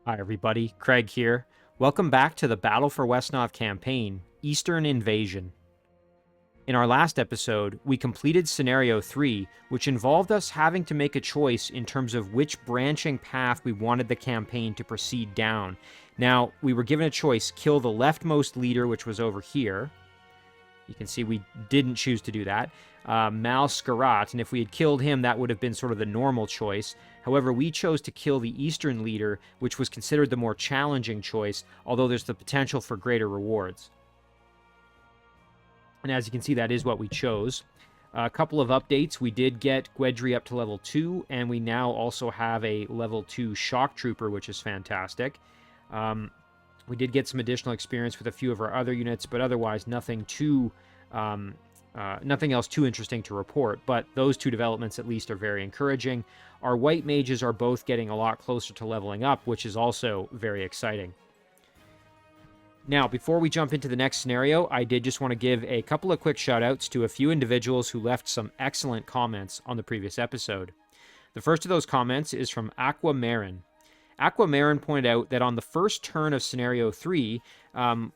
Hi everybody, Craig here. Welcome back to the Battle for Wesnoth campaign, Eastern Invasion. In our last episode, we completed Scenario 3, which involved us having to make a choice in terms of which branching path we wanted the campaign to proceed down. Now, we were given a choice, kill the leftmost leader, which was over here. You can see we didn't choose to do that. Mal Skarat, and if we had killed him, that would have been sort of the normal choice. However, we chose to kill the eastern leader, which was considered the more challenging choice, although there's the potential for greater rewards. And as you can see, that is what we chose. A couple of updates. We did get Gweddry up to level 2, and we now also have a level 2 Shock Trooper, which is fantastic. We did get some additional experience with a few of our other units, but otherwise nothing else too interesting to report. But those two developments at least are very encouraging. Our white mages are both getting a lot closer to leveling up, which is also very exciting. Now, before we jump into the next scenario, I did just want to give a couple of quick shout-outs to a few individuals who left some excellent comments on the previous episode. The first of those comments is from Aquamarin. Aquamarin pointed out that on the first turn of Scenario 3,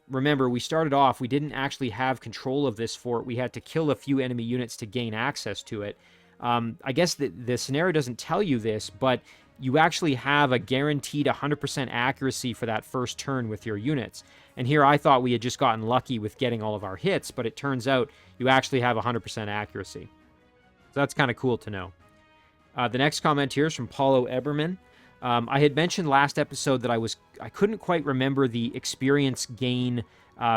remember, we started off, we didn't actually have control of this fort. We had to kill a few enemy units to gain access to it. I guess the scenario doesn't tell you this, but you actually have a guaranteed 100% accuracy for that first turn with your units. And here I thought we had just gotten lucky with getting all of our hits, but it turns out you actually have 100% accuracy. So that's kind of cool to know. The next comment here is from Paulo Eberman. I had mentioned last episode that I couldn't quite remember the experience gain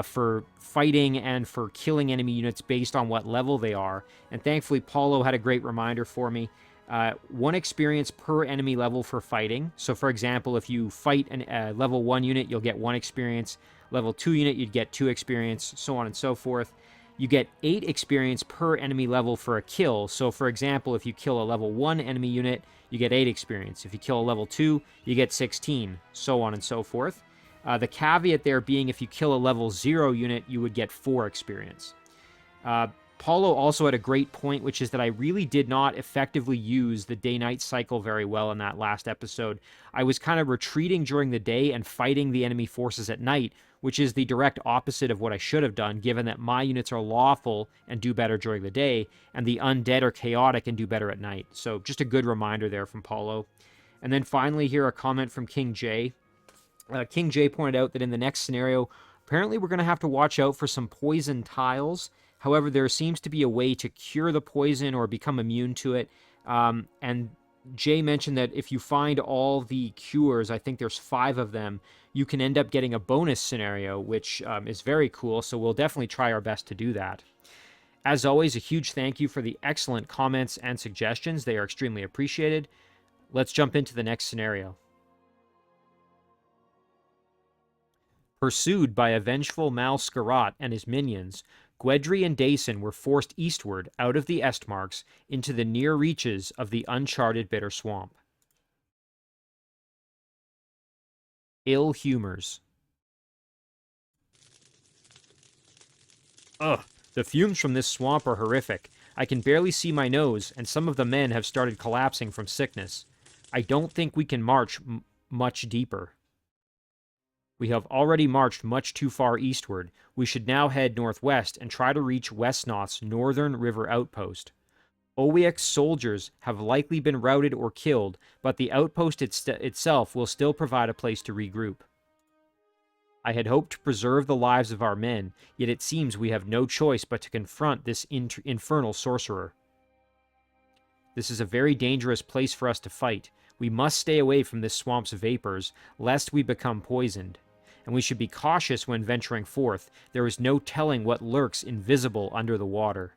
for fighting and for killing enemy units based on what level they are. And thankfully, Paulo had a great reminder for me. 1 experience per enemy level for fighting. So for example, if you fight a level 1 unit, you'll get 1 experience. Level 2 unit, you'd get 2 experience, so on and so forth. You get 8 experience per enemy level for a kill. So for example, if you kill a level 1 enemy unit, you get 8 experience. If you kill a level 2, you get 16, so on and so forth. The caveat there being if you kill a level 0 unit, you would get 4 experience. Paulo also had a great point, which is that I really did not effectively use the day-night cycle very well in that last episode. I was kind of retreating during the day and fighting the enemy forces at night, which is the direct opposite of what I should have done, given that my units are lawful and do better during the day, and the undead are chaotic and do better at night. So just a good reminder there from Paulo. And then finally here, a comment from King J. King J pointed out that in the next scenario, apparently we're going to have to watch out for some poison tiles. However, there seems to be a way to cure the poison or become immune to it. And Jay mentioned that if you find all the cures, I think there's 5 of them, you can end up getting a bonus scenario, which is very cool. So we'll definitely try our best to do that. As always, a huge thank you for the excellent comments and suggestions. They are extremely appreciated. Let's jump into the next scenario. Pursued by a vengeful Mal Skarat and his minions, Gweddry and Dason were forced eastward out of the Estmarks into the near reaches of the uncharted Bitter Swamp. Ill Humours. Ugh, the fumes from this swamp are horrific. I can barely see my nose, and some of the men have started collapsing from sickness. I don't think we can march much deeper. We have already marched much too far eastward. We should now head northwest and try to reach Wesnoth's northern river outpost. Owiek's soldiers have likely been routed or killed, but the outpost itself will still provide a place to regroup. I had hoped to preserve the lives of our men, yet it seems we have no choice but to confront this infernal sorcerer. This is a very dangerous place for us to fight. We must stay away from this swamp's vapors, lest we become poisoned. And we should be cautious when venturing forth. There is no telling what lurks invisible under the water.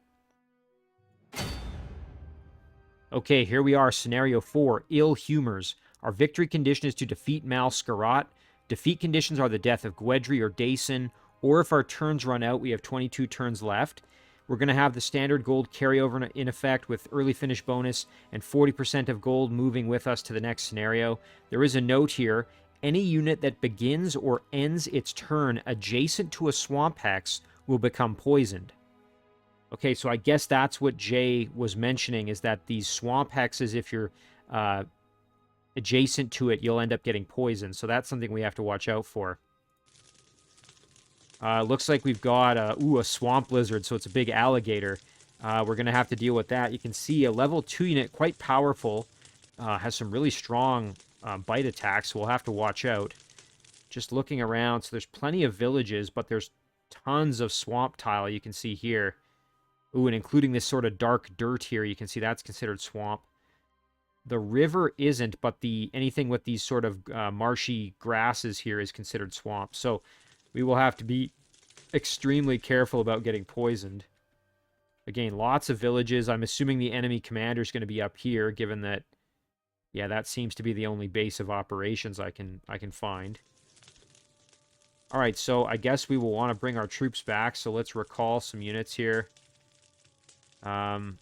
Okay, here we are, Scenario 4, Ill Humours. Our victory condition is to defeat Mal Skarat. Defeat conditions are the death of Gweddry or Dason, or if our turns run out, we have 22 turns left. We're going to have the standard gold carryover in effect with early finish bonus and 40% of gold moving with us to the next scenario. There is a note here. Any unit that begins or ends its turn adjacent to a swamp hex will become poisoned. Okay, so I guess that's what Jay was mentioning, is that these swamp hexes, if you're adjacent to it, you'll end up getting poisoned. So that's something we have to watch out for. Looks like we've got a swamp lizard, so it's a big alligator. We're going to have to deal with that. You can see a level 2 unit, quite powerful, has some really strong bite attacks, so we'll have to watch out. Just looking around, so there's plenty of villages, but there's tons of swamp tile you can see here. Ooh, and including this sort of dark dirt here, you can see that's considered swamp. The river isn't, but anything with these sort of marshy grasses here is considered swamp. So we will have to be extremely careful about getting poisoned. Again, lots of villages. I'm assuming the enemy commander is going to be up here, given that, yeah, that seems to be the only base of operations I can find. All right, so I guess we will want to bring our troops back. So let's recall some units here. We've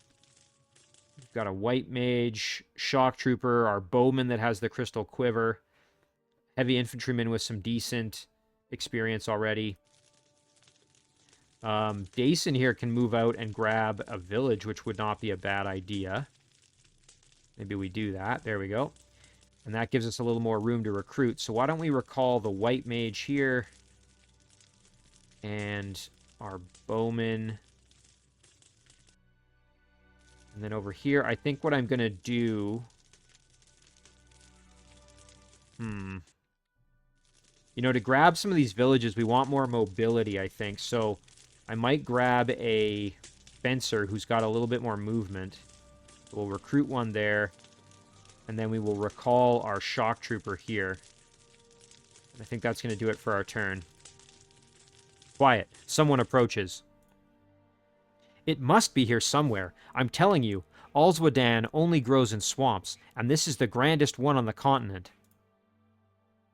got a white mage, shock trooper, our bowman that has the crystal quiver, heavy infantryman with some decent experience already. Dason here can move out and grab a village, which would not be a bad idea. Maybe we do that. There we go. And that gives us a little more room to recruit. So why don't we recall the white mage here and our bowman. And then over here, I think what I'm going to do... You know, to grab some of these villages, we want more mobility, I think. So I might grab a fencer who's got a little bit more movement. We'll recruit one there. And then we will recall our shock trooper here. I think that's going to do it for our turn. Quiet. Someone approaches. It must be here somewhere. I'm telling you, Alswadan only grows in swamps, and this is the grandest one on the continent.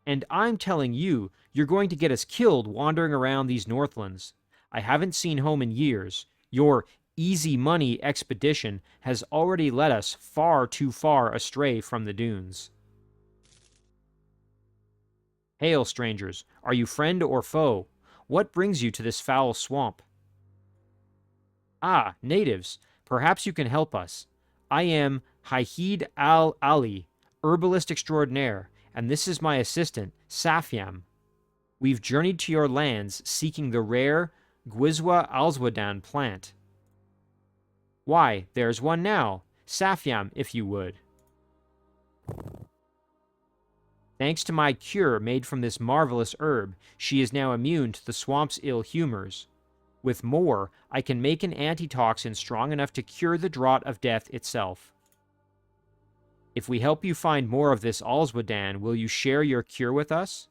And I'm telling you, you're going to get us killed wandering around these northlands. I haven't seen home in years. Your easy money expedition has already led us far too far astray from the dunes. Hail, strangers. Are you friend or foe? What brings you to this foul swamp? Ah, natives. Perhaps you can help us. I am Haid al-Ali, herbalist extraordinaire, and this is my assistant, Safiam. We've journeyed to your lands seeking the rare Gwizwa Alswadan plant. Why, there's one now. Safiam, if you would. Thanks to my cure made from this marvelous herb, she is now immune to the swamp's ill humors. With more, I can make an antitoxin strong enough to cure the draught of death itself. If we help you find more of this Alswadan, will you share your cure with us?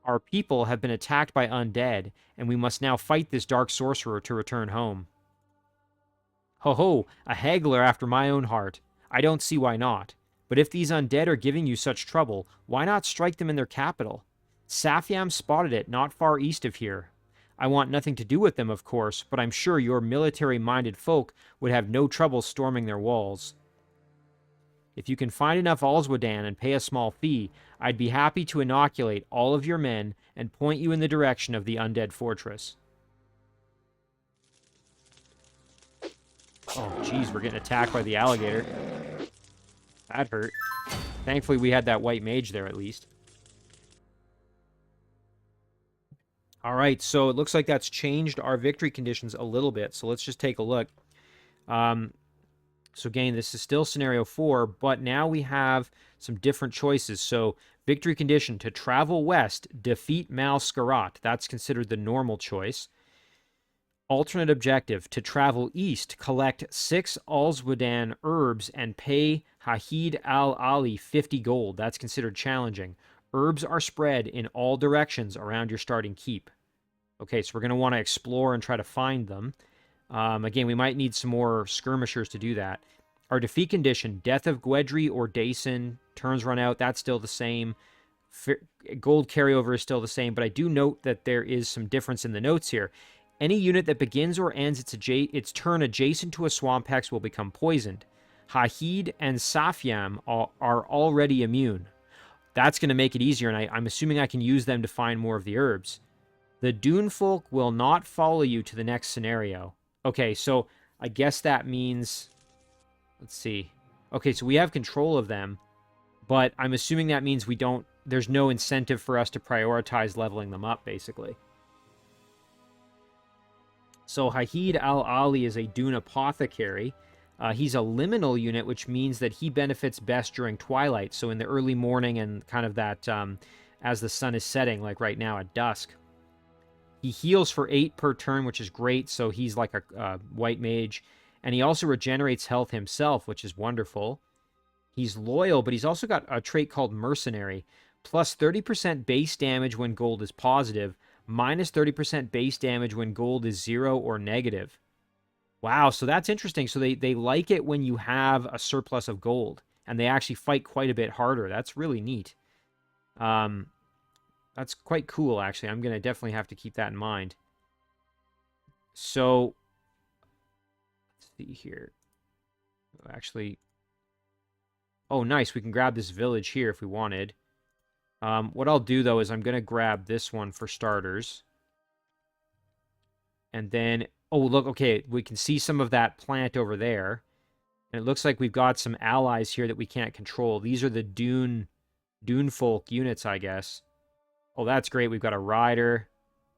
Our people have been attacked by undead, and we must now fight this dark sorcerer to return home. Ho ho, a haggler after my own heart. I don't see why not. But if these undead are giving you such trouble, why not strike them in their capital? Safiam spotted it not far east of here. I want nothing to do with them, of course, but I'm sure your military-minded folk would have no trouble storming their walls. If you can find enough Alswadan and pay a small fee, I'd be happy to inoculate all of your men and point you in the direction of the undead fortress. Oh, geez, we're getting attacked by the alligator. That hurt. Thankfully, we had that white mage there, at least. All right, so it looks like that's changed our victory conditions a little bit. So let's just take a look. So again, this is still scenario 4, but now we have some different choices. So victory condition, to travel west, defeat Mal Skarat. That's considered the normal choice. Alternate objective, to travel east, collect 6 Alswadan herbs and pay Haid al-Ali 50 gold. That's considered challenging. Herbs are spread in all directions around your starting keep. Okay, so we're going to want to explore and try to find them. Again, we might need some more skirmishers to do that. Our defeat condition, death of Gweddry or Dason, turns run out, that's still the same. Gold carryover is still the same, but I do note that there is some difference in the notes here. Any unit that begins or ends its turn adjacent to a swamp hex will become poisoned. Haid and Safiam are already immune. That's going to make it easier, and I'm assuming I can use them to find more of the herbs. The Dune folk will not follow you to the next scenario. Okay, so I guess that means... Let's see. Okay, so we have control of them, But I'm assuming that means there's no incentive for us to prioritize leveling them up, basically. So Hahid Al-Ali is a Dune Apothecary. He's a liminal unit, which means that he benefits best during twilight. So in the early morning and kind of that as the sun is setting, like right now at dusk. He heals for 8 per turn, which is great. So he's like a white mage. And he also regenerates health himself, which is wonderful. He's loyal, but he's also got a trait called Mercenary. Plus 30% base damage when gold is positive. Minus 30% base damage when gold is 0 or negative. Wow, so that's interesting. So they like it when you have a surplus of gold. And they actually fight quite a bit harder. That's really neat. That's quite cool, actually. I'm going to definitely have to keep that in mind. So, let's see here. Actually, oh, nice. We can grab this village here if we wanted. What I'll do, though, is I'm going to grab this one for starters. And then, oh, look, okay, we can see some of that plant over there. And it looks like we've got some allies here that we can't control. These are the Dune folk units, I guess. Oh, that's great. We've got a rider,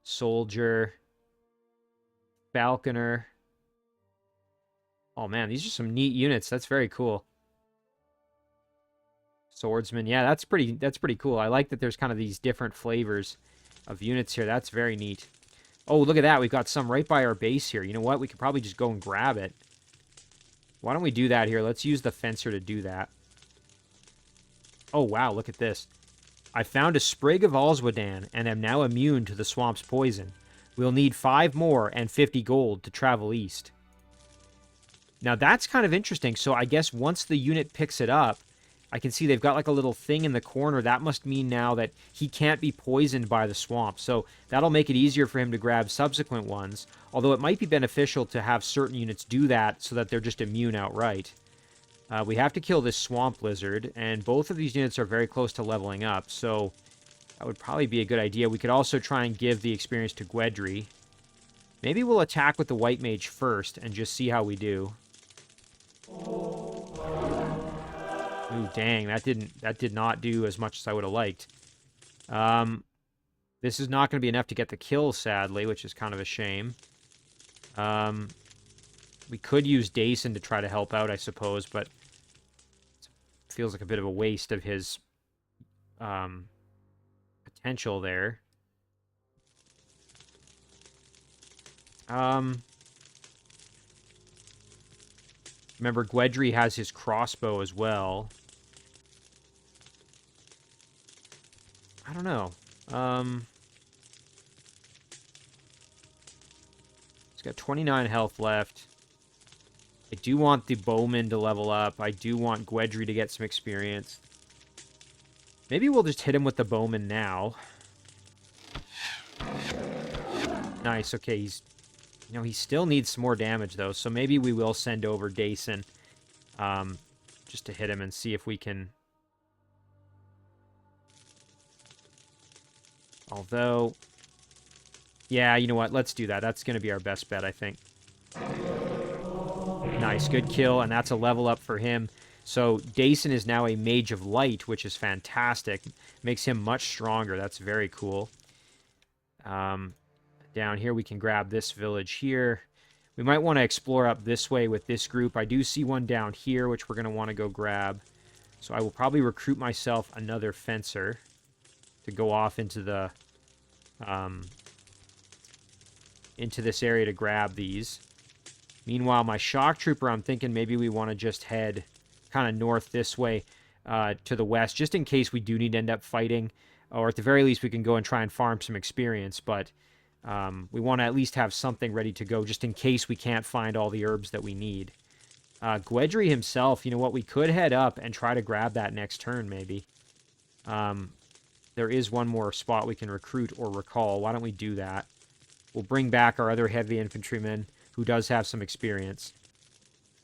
soldier, falconer. Oh, man, these are some neat units. That's very cool. Swordsman. Yeah, that's pretty cool. I like that there's kind of these different flavors of units here. That's very neat. Oh, look at that. We've got some right by our base here. You know what? We could probably just go and grab it. Why don't we do that here? Let's use the fencer to do that. Oh, wow. Look at this. I found a sprig of Alswadan and am now immune to the swamp's poison. We'll need 5 more and 50 gold to travel east. Now, that's kind of interesting. So I guess once the unit picks it up, I can see they've got like a little thing in the corner. That must mean now that he can't be poisoned by the swamp. So that'll make it easier for him to grab subsequent ones. Although it might be beneficial to have certain units do that so that they're just immune outright. We have to kill this swamp lizard, and both of these units are very close to leveling up, so that would probably be a good idea. We could also try and give the experience to Gweddry. Maybe we'll attack with the white mage first and just see how we do. Ooh, dang, that did not do as much as I would have liked. This is not going to be enough to get the kill, sadly, which is kind of a shame. We could use Dason to try to help out, I suppose, but it feels like a bit of a waste of his potential there. Remember, Gweddry has his crossbow as well. I don't know. He's got 29 health left. I do want the bowman to level up. I do want Gweddry to get some experience. Maybe we'll just hit him with the bowman now. Nice. Okay, he still needs some more damage, though, so maybe we will send over Dason just to hit him and see if we can... Although... Yeah, you know what? Let's do that. That's going to be our best bet, I think. Nice. Good kill, and that's a level up for him. So Dason is now a Mage of Light, which is fantastic. Makes him much stronger. That's very cool. Down here, we can grab this village here. We might want to explore up this way with this group. I do see one down here, which we're going to want to go grab. So I will probably recruit myself another fencer to go off into the into this area to grab these. Meanwhile, my shock trooper, I'm thinking maybe we want to just head kind of north this way to the west, just in case we do need to end up fighting. Or at the very least, we can go and try and farm some experience, but... we want to at least have something ready to go just in case we can't find all the herbs that we need. Gweddry himself, you know what? We could head up and try to grab that next turn, maybe. There is one more spot we can recruit or recall. Why don't we do that? We'll bring back our other heavy infantryman who does have some experience.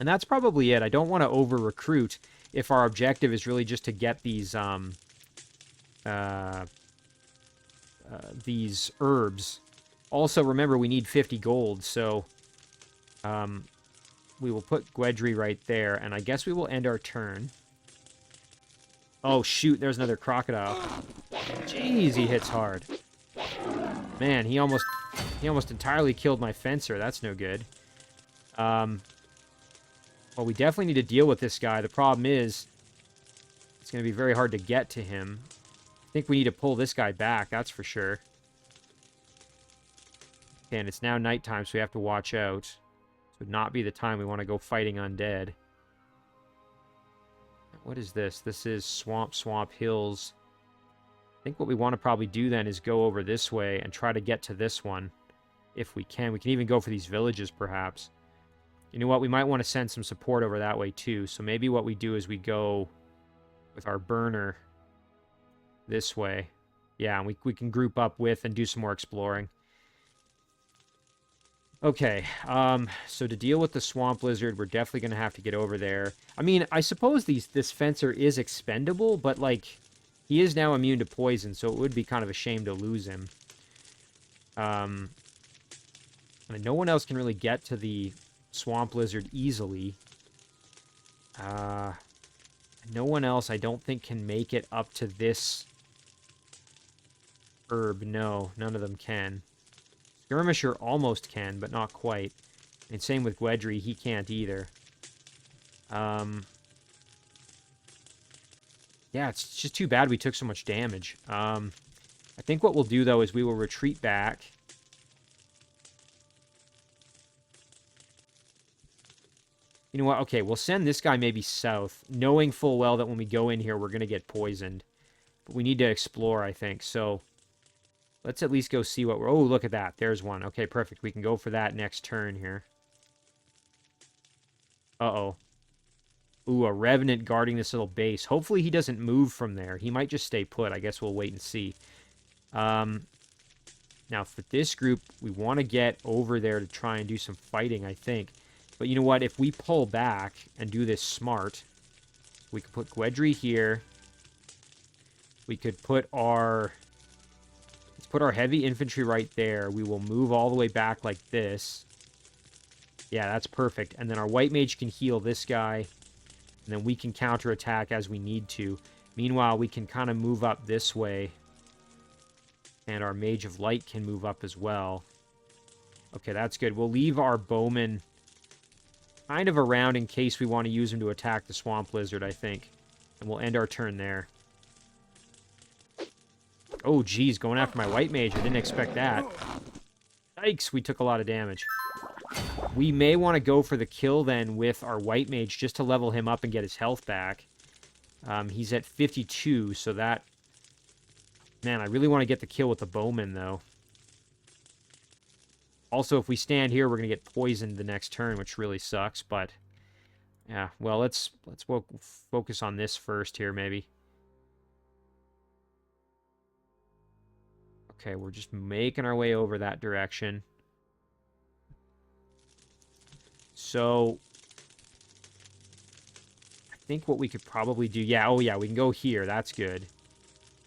And that's probably it. I don't want to over-recruit if our objective is really just to get these herbs. Also, remember, we need 50 gold, so we will put Gweddry right there, and I guess we will end our turn. Oh, shoot, there's another crocodile. Jeez, he hits hard. Man, he almost entirely killed my fencer. That's no good. Well, we definitely need to deal with this guy. The problem is, it's going to be very hard to get to him. I think we need to pull this guy back, that's for sure. Okay, and it's now nighttime, so we have to watch out. This would not be the time we want to go fighting undead. What is this? This is Swamp Hills. I think what we want to probably do then is go over this way and try to get to this one. If we can. We can even go for these villages, perhaps. You know what? We might want to send some support over that way, too. So maybe what we do is we go with our burner this way. Yeah, and we can group up with and do some more exploring. Okay, so to deal with the swamp lizard, we're definitely going to have to get over there. I mean, I suppose this fencer is expendable, but, like, he is now immune to poison, so it would be kind of a shame to lose him. And no one else can really get to the swamp lizard easily. No one else, I don't think, can make it up to this herb. No, none of them can. Skirmisher almost can, but not quite. And same with Gweddry, he can't either. Yeah, it's just too bad we took so much damage. I think what we'll do, though, is we will retreat back. You know what? Okay, we'll send this guy maybe south, knowing full well that when we go in here, we're going to get poisoned. But we need to explore, I think, so... Let's at least go see what we're... Oh, look at that. There's one. Okay, perfect. We can go for that next turn here. Uh-oh. Ooh, a revenant guarding this little base. Hopefully he doesn't move from there. He might just stay put. I guess we'll wait and see. Now, for this group, we want to get over there to try and do some fighting, I think. But you know what? If we pull back and do this smart, we could put Gweddry here. We could put our... Let's put our heavy infantry right there. We will move all the way back like this. Yeah, that's perfect. And then our white mage can heal this guy. And then we can counterattack as we need to. Meanwhile, we can kind of move up this way. And our mage of light can move up as well. Okay, that's good. We'll leave our bowman kind of around in case we want to use him to attack the swamp lizard, I think. And we'll end our turn there. Oh, geez, going after my white mage. I didn't expect that. Yikes, we took a lot of damage. We may want to go for the kill then with our white mage just to level him up and get his health back. He's at 52, so that... Man, I really want to get the kill with the bowman, though. Also, if we stand here, we're going to get poisoned the next turn, which really sucks, but... Yeah, well, let's focus on this first here, maybe. Okay, we're just making our way over that direction. So, I think what we could probably do... Yeah, oh yeah, we can go here. That's good.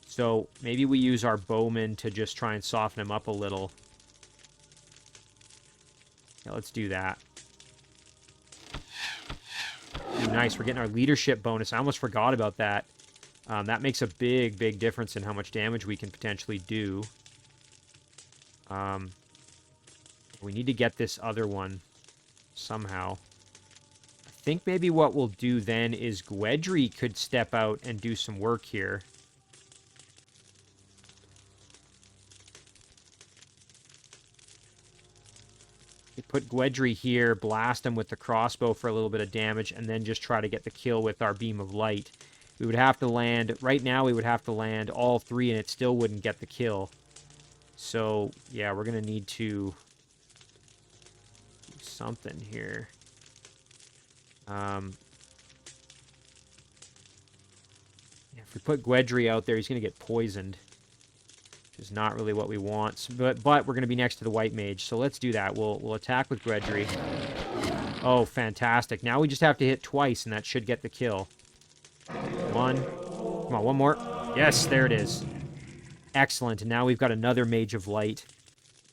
So, maybe we use our bowman to just try and soften him up a little. Yeah, let's do that. Ooh, nice, we're getting our leadership bonus. I almost forgot about that. That makes a big, big difference in how much damage we can potentially do. We need to get this other one somehow. I think maybe what we'll do then is Gweddry could step out and do some work here. We put Gweddry here, blast him with the crossbow for a little bit of damage, and then just try to get the kill with our beam of light. We would have to land... Right now, we would have to land all three, and it still wouldn't get the kill. So, yeah, we're going to need to do something here. If we put Gweddry out there, he's going to get poisoned. Which is not really what we want. But we're going to be next to the white mage, so let's do that. We'll attack with Gweddry. Oh, fantastic. Now we just have to hit twice, and that should get the kill. One. Come on, one more. Yes, there it is. Excellent, and now we've got another Mage of Light.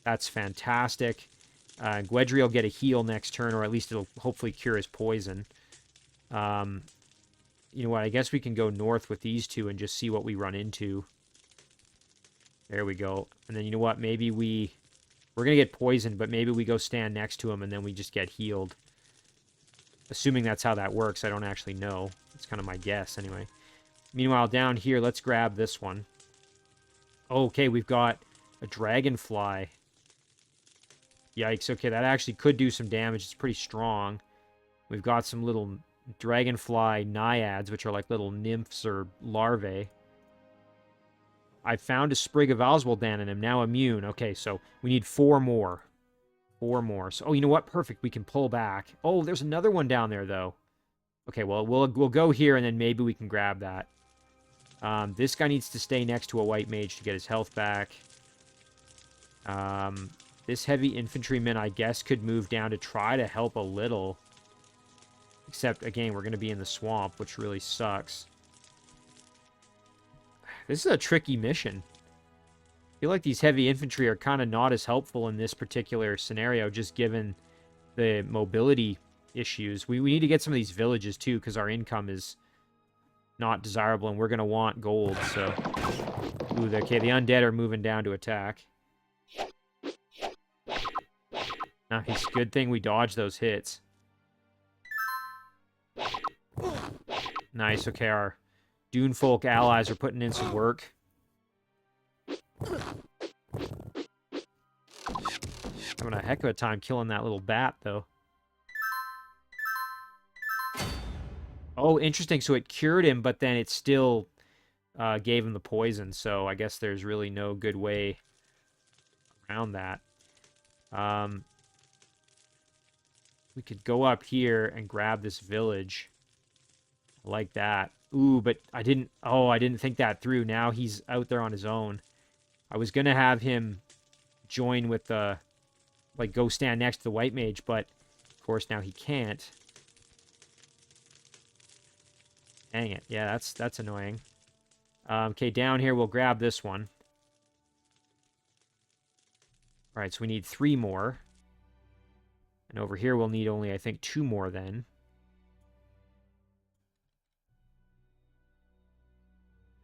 That's fantastic. Gweddry will get a heal next turn, or at least it'll hopefully cure his poison. Yeah, you know what? I guess we can go north with these two and just see what we run into. There we go. And then you know what? Maybe we're going to get poisoned, but maybe we go stand next to him and then we just get healed. Assuming that's how that works. I don't actually know. It's kind of my guess anyway. Meanwhile, down here, let's grab this one. Okay, we've got a dragonfly. Yikes. Okay, that actually could do some damage. It's pretty strong. We've got some little dragonfly naiads, which are like little nymphs or larvae. I found a sprig of Oswaldan and am now immune. Okay, so we need 4 more. 4 more. So, oh, you know what? Perfect. We can pull back. Oh, there's another one down there, though. Okay, well, we'll go here, and then maybe we can grab that. This guy needs to stay next to a white mage to get his health back. This heavy infantryman, I guess, could move down to try to help a little. Except, again, we're going to be in the swamp, which really sucks. This is a tricky mission. I feel like these heavy infantry are kind of not as helpful in this particular scenario, just given the mobility issues. We need to get some of these villages, too, because our income is not desirable, and we're going to want gold, so... Ooh, okay, the undead are moving down to attack. Nice, good thing we dodged those hits. Nice, okay, our Dune folk allies are putting in some work. Having a heck of a time killing that little bat, though. Oh, interesting. So it cured him, but then it still gave him the poison. So I guess there's really no good way around that. We could go up here and grab this village. Like that. Ooh, but I didn't think that through. Now he's out there on his own. I was going to have him join with the, like, go stand next to the white mage, but, of course, now he can't. Dang it. Yeah, that's annoying. Okay, down here, we'll grab this one. All right, so we need 3 more. And over here, we'll need only, I think, 2 more then.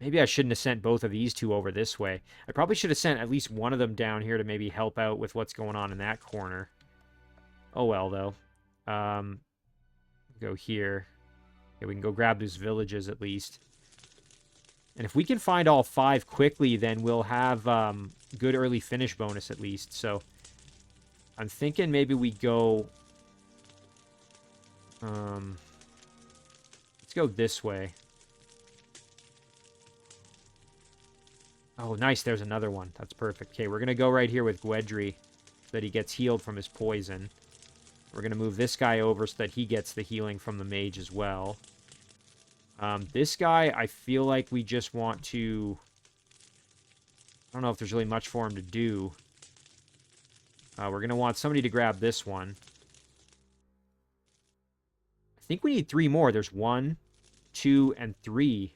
Maybe I shouldn't have sent both of these 2 over this way. I probably should have sent at least one of them down here to maybe help out with what's going on in that corner. Oh well, though. Go here. Okay, we can go grab these villages at least. And if we can find all 5 quickly, then we'll have good early finish bonus at least. So I'm thinking maybe we go... let's go this way. Oh, nice. There's another one. That's perfect. Okay, we're going to go right here with Gweddry so that he gets healed from his poison. We're going to move this guy over so that he gets the healing from the mage as well. This guy, I feel like we just want to... I don't know if there's really much for him to do. We're going to want somebody to grab this one. I think we need 3 more. There's 1, 2, and 3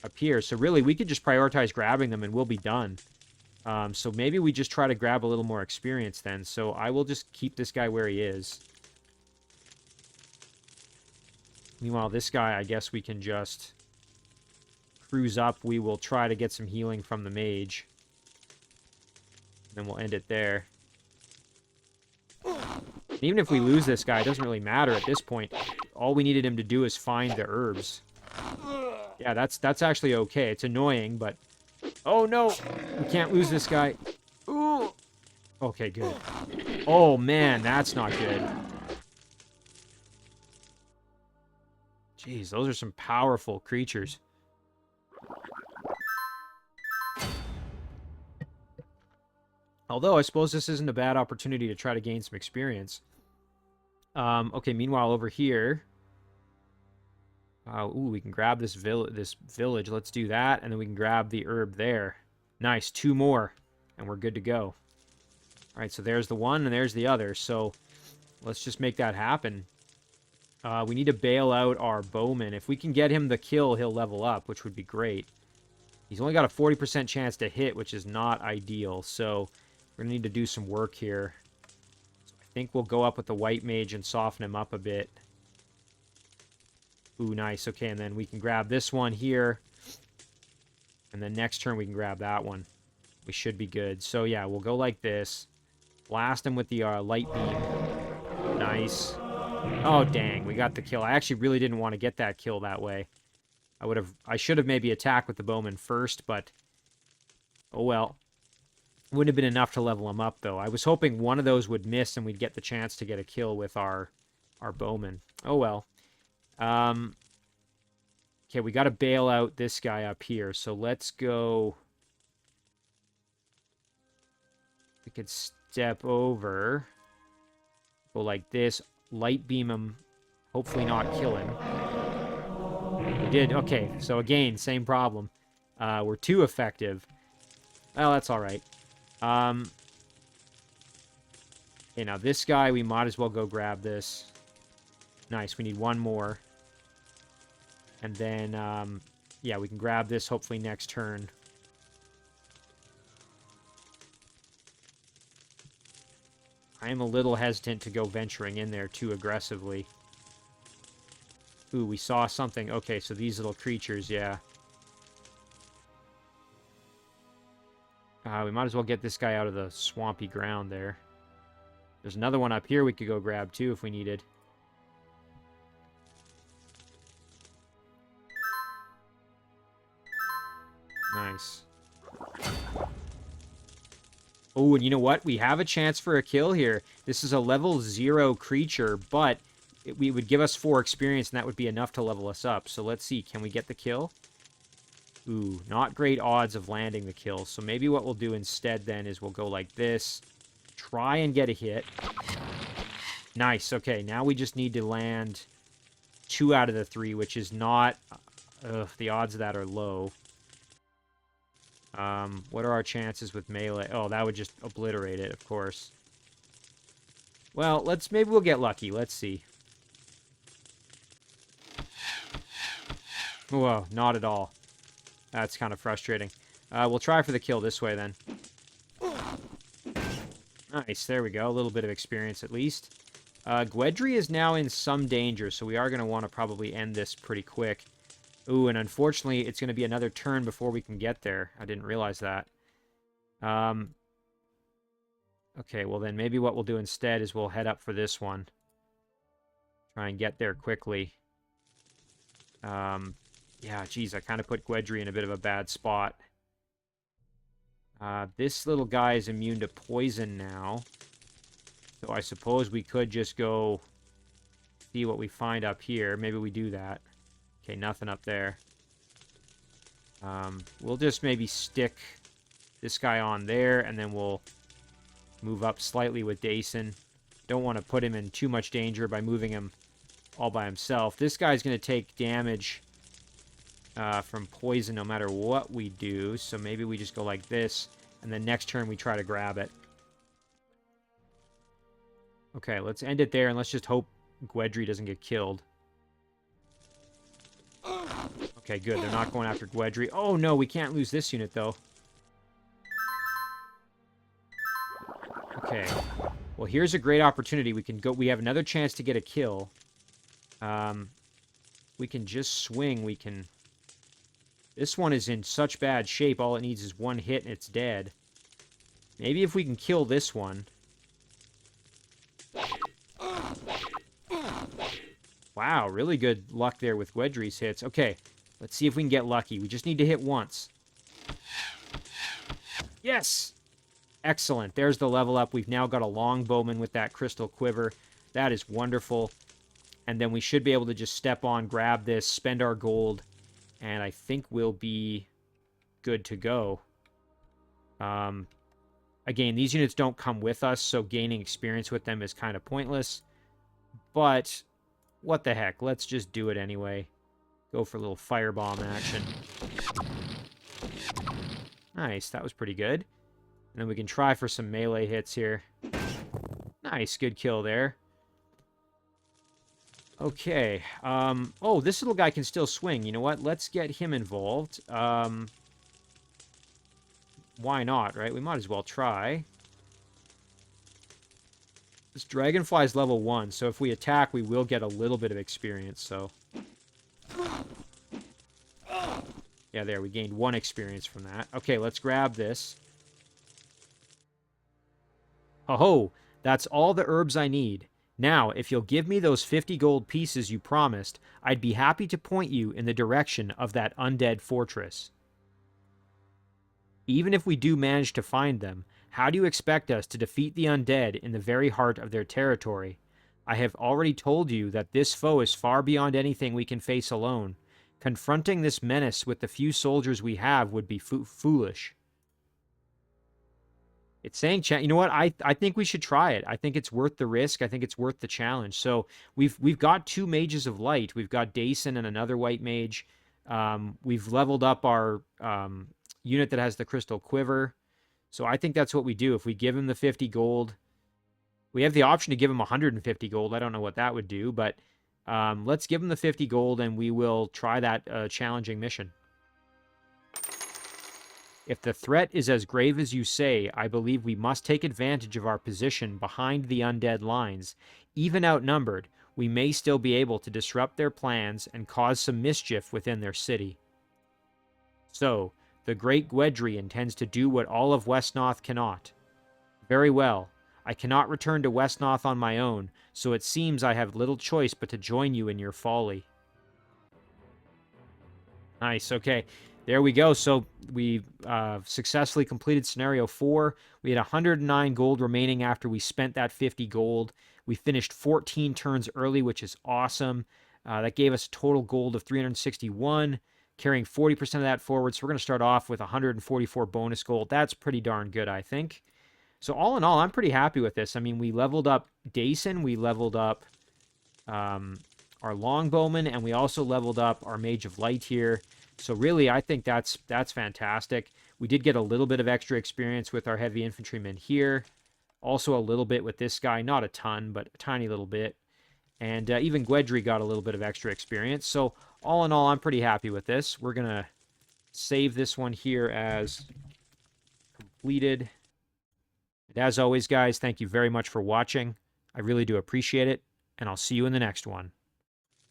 up here. So really, we could just prioritize grabbing them and we'll be done. So maybe we just try to grab a little more experience then. So I will just keep this guy where he is. Meanwhile, this guy, I guess we can just cruise up. We will try to get some healing from the mage. Then we'll end it there. And even if we lose this guy, it doesn't really matter at this point. All we needed him to do is find the herbs. Yeah, that's actually okay. It's annoying, but... Oh, no! We can't lose this guy. Ooh! Okay, good. Oh, man, that's not good. Jeez, those are some powerful creatures. Although, I suppose this isn't a bad opportunity to try to gain some experience. Okay, meanwhile, over here... ooh, we can grab this village. Let's do that, and then we can grab the herb there. Nice, 2 more, and we're good to go. All right, so there's the one, and there's the other. So let's just make that happen. We need to bail out our bowman. If we can get him the kill, he'll level up, which would be great. He's only got a 40% chance to hit, which is not ideal. So we're going to need to do some work here. So I think we'll go up with the white mage and soften him up a bit. Ooh, nice. Okay, and then we can grab this one here. And then next turn we can grab that one. We should be good. So yeah, we'll go like this. Blast him with the light beam. Nice. Oh, dang. We got the kill. I actually really didn't want to get that kill that way. I should have maybe attacked with the bowman first, but oh well. Wouldn't have been enough to level him up, though. I was hoping one of those would miss and we'd get the chance to get a kill with our bowman. Oh well. Okay, we got to bail out this guy up here, so let's go. We could step over. Go like this. Light beam him. Hopefully not kill him. We did. Okay, so again, same problem. We're too effective. Well, that's all right. Okay, now this guy, we might as well go grab this. Nice, we need one more. And then, yeah, we can grab this hopefully next turn. I am a little hesitant to go venturing in there too aggressively. Ooh, we saw something. Okay, so these little creatures, yeah. We might as well get this guy out of the swampy ground there. There's another one up here we could go grab too if we needed. Nice. Oh, and you know what? We have a chance for a kill here. This is a level 0 creature, but we would give us 4 experience, and that would be enough to level us up. So let's see. Can we get the kill? Ooh, not great odds of landing the kill. So maybe what we'll do instead then is we'll go like this. Try and get a hit. Nice. Okay, now we just need to land 2 out of the 3, which is not... the odds of that are low. What are our chances with melee? Oh, that would just obliterate it, of course. Well, maybe we'll get lucky. Let's see. Whoa, not at all. That's kind of frustrating. We'll try for the kill this way, then. Nice, there we go. A little bit of experience, at least. Gweddry is now in some danger, so we are going to want to probably end this pretty quick. Ooh, and unfortunately, it's going to be another turn before we can get there. I didn't realize that. Okay, well then maybe what we'll do instead is we'll head up for this one. Try and get there quickly. Yeah, geez, I kind of put Gweddry in a bit of a bad spot. This little guy is immune to poison now. So I suppose we could just go see what we find up here. Maybe we do that. Okay, nothing up there. We'll just maybe stick this guy on there, and then we'll move up slightly with Dason. Don't want to put him in too much danger by moving him all by himself. This guy's going to take damage from poison no matter what we do, so maybe we just go like this, and then next turn we try to grab it. Okay, let's end it there, and let's just hope Gweddry doesn't get killed. Okay, good. They're not going after Gweddry. Oh, no, we can't lose this unit, though. Okay. Well, here's a great opportunity. We have another chance to get a kill. We can just swing. This one is in such bad shape. All it needs is one hit and it's dead. Maybe if we can kill this one. Wow, really good luck there with Gweddry's hits. Okay, let's see if we can get lucky. We just need to hit once. Yes! Excellent. There's the level up. We've now got a long bowman with that crystal quiver. That is wonderful. And then we should be able to just step on, grab this, spend our gold, and I think we'll be good to go. Again, these units don't come with us, so gaining experience with them is kind of pointless. But what the heck? Let's just do it anyway. Go for a little firebomb action. Nice, that was pretty good. And then we can try for some melee hits here. Nice, good kill there. Okay. Oh, this little guy can still swing. You know what? Let's get him involved. Why not, right? We might as well try. This dragonfly is level 1, so if we attack, we will get a little bit of experience, so... Yeah, there, we gained 1 experience from that. Okay, let's grab this. Ho-ho! That's all the herbs I need. Now, if you'll give me those 50 gold pieces you promised, I'd be happy to point you in the direction of that undead fortress. Even if we do manage to find them, how do you expect us to defeat the undead in the very heart of their territory? I have already told you that this foe is far beyond anything we can face alone. Confronting this menace with the few soldiers we have would be foolish. It's saying, you know what? I think we should try it. I think it's worth the risk. I think it's worth the challenge. So we've got 2 mages of light. We've got Dason and another white mage. We've leveled up our unit that has the crystal quiver. So I think that's what we do. If we give him the 50 gold, we have the option to give him 150 gold. I don't know what that would do, but let's give him the 50 gold and we will try that challenging mission. If the threat is as grave as you say, I believe we must take advantage of our position behind the undead lines. Even outnumbered, we may still be able to disrupt their plans and cause some mischief within their city. So, the great Gweddry intends to do what all of Wesnoth cannot. Very well. I cannot return to Wesnoth on my own, so it seems I have little choice but to join you in your folly. Nice, okay. There we go. So we successfully completed Scenario 4. We had 109 gold remaining after we spent that 50 gold. We finished 14 turns early, which is awesome. That gave us a total gold of 361, carrying 40% of that forward. So we're going to start off with 144 bonus gold. That's pretty darn good, I think. So all in all, I'm pretty happy with this. I mean, we leveled up Dason. We leveled up our Longbowman, and we also leveled up our Mage of Light here. So really, I think that's fantastic. We did get a little bit of extra experience with our heavy infantrymen here. Also a little bit with this guy. Not a ton, but a tiny little bit. And even Gweddry got a little bit of extra experience. So all in all, I'm pretty happy with this. We're going to save this one here as completed. And as always, guys, thank you very much for watching. I really do appreciate it, and I'll see you in the next one.